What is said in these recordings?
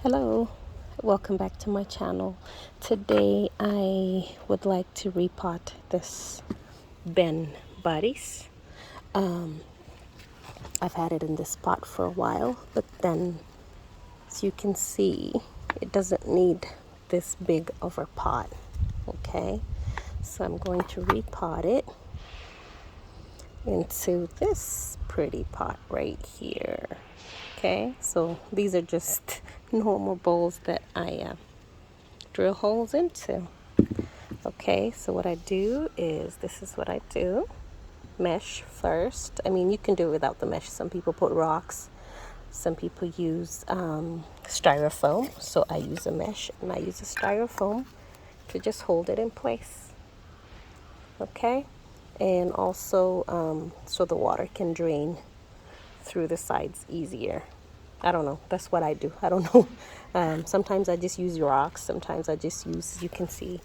Hello, welcome back to my channel. Today I would like to repot this badis. I've had it in this pot for a while, but then as you can see, it doesn't need this big of a pot. Okay, so I'm going to repot it into this pretty pot right here. Okay, so these are just normal bowls that I drill holes into. Okay, so what I do is, this is what I do. Mesh first. I mean, you can do it without the mesh. Some people put rocks. Some people use styrofoam. So I use a mesh and I use a styrofoam to just hold it in place. Okay, and also so the water can drain through the sides easier. I don't know, that's what I do. I don't know. Sometimes I just use rocks, sometimes I just use, you can see,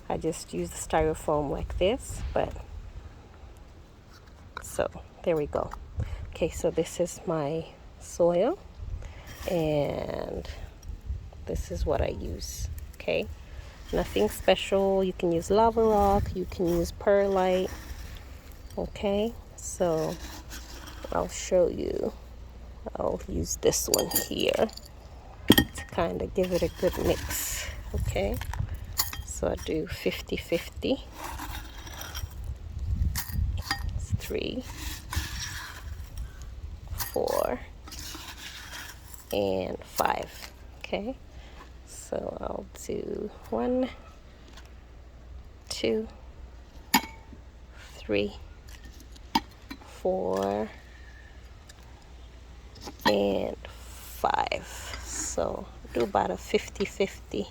I just use the styrofoam like this. But so there we go. Okay, so this is my soil and this is what I use. Okay, nothing special. You can use lava rock, you can use perlite. Okay, so I'll show you. I'll use this one here to kind of give it a good mix. Okay, so I do 50-50. It's 3, 4, and 5. Okay, so I'll do 1, 2, 3, 4, and 5. So do about a 50-50,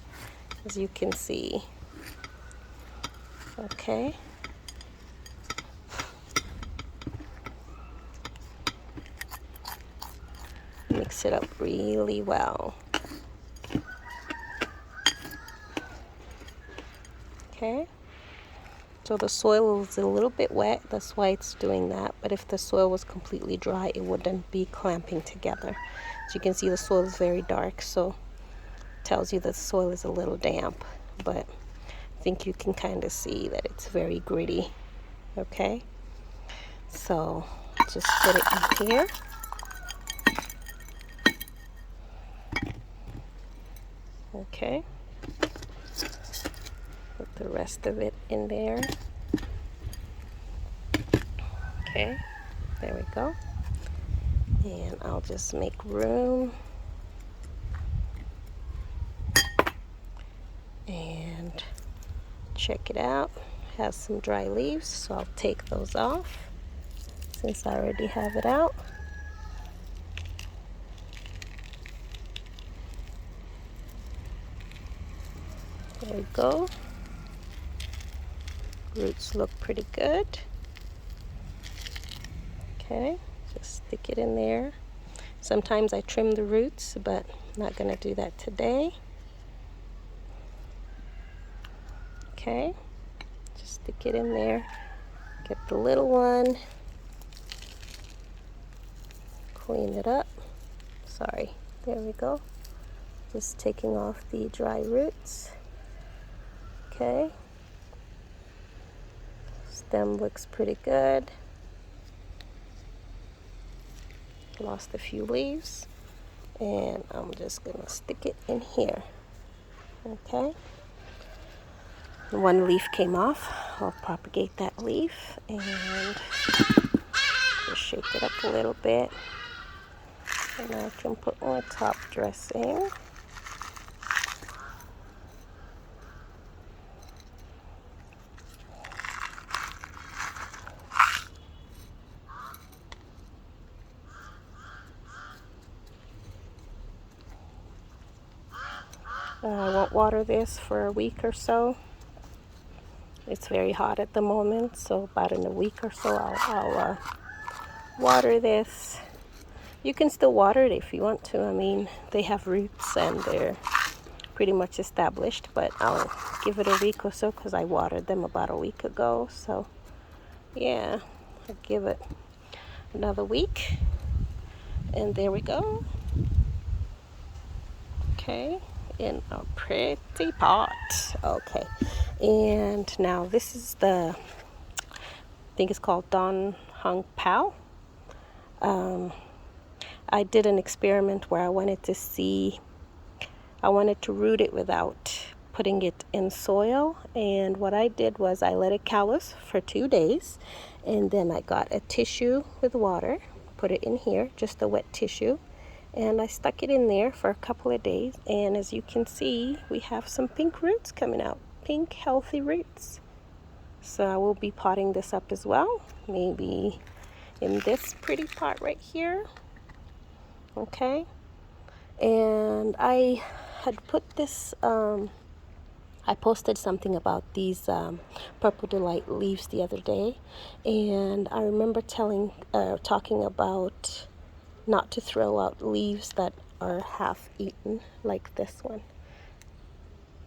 as you can see. Okay, mix it up really well. Okay, so the soil is a little bit wet, that's why it's doing that. But if the soil was completely dry, it wouldn't be clamping together. As you can see, the soil is very dark, so it tells you that the soil is a little damp. But I think you can kind of see that it's very gritty. Okay, so just put it in here. Okay, put the rest of it in there. Okay, there we go. And I'll just make room. And check it out. Has some dry leaves, so I'll take those off since I already have it out. There we go. Roots look pretty good. Okay, just stick it in there. Sometimes I trim the roots, but I'm not gonna do that today. Okay, just stick it in there. Get the little one. Clean it up. Sorry, there we go. Just taking off the dry roots. Okay, stem looks pretty good. Lost a few leaves, and I'm just gonna stick it in here. Okay, one leaf came off. I'll propagate that leaf and just shake it up a little bit, and I can put my top dressing. I won't water this for a week or so. It's very hot at the moment, so about in a week or so I'll water this. You can still water it if you want to. I mean, they have roots and they're pretty much established, but I'll give it a week or so because I watered them about a week ago. So yeah, I'll give it another week, and there we go. Okay, in a pretty pot. Okay, and now this is the, I think it's called Don Hung Pao. I did an experiment where I wanted to root it without putting it in soil, and what I did was I let it callus for 2 days, and then I got a tissue with water, put it in here, just a wet tissue, and I stuck it in there for a couple of days, and as you can see, we have some pink roots coming out, pink healthy roots. So I will be potting this up as well, maybe in this pretty pot right here. Okay, and I had put this, I posted something about these Purple Delight leaves the other day, and I remember talking about not to throw out leaves that are half eaten, like this one.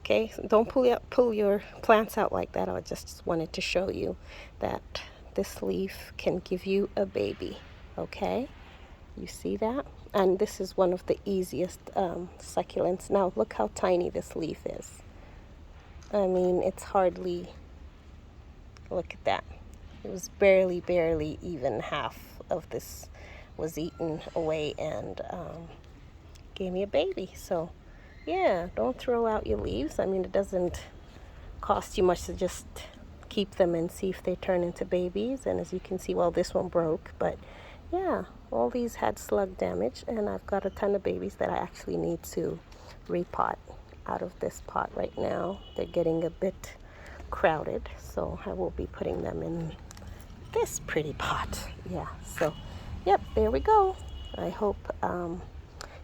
Okay, so don't pull your plants out like that. I just wanted to show you that this leaf can give you a baby. Okay, you see that? And this is one of the easiest succulents. Now look how tiny this leaf is. I mean, it's hardly, look at that. It was barely even half of this was eaten away, and gave me a baby. So yeah, don't throw out your leaves. I mean, it doesn't cost you much to just keep them and see if they turn into babies. And as you can see, well, this one broke, but yeah, all these had slug damage, and I've got a ton of babies that I actually need to repot out of this pot right now. They're getting a bit crowded, so I will be putting them in this pretty pot. Yeah, so yep, there we go. I hope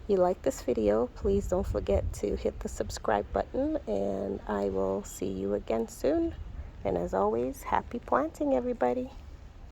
you like this video. Please don't forget to hit the subscribe button, and I will see you again soon. And as always, happy planting, everybody.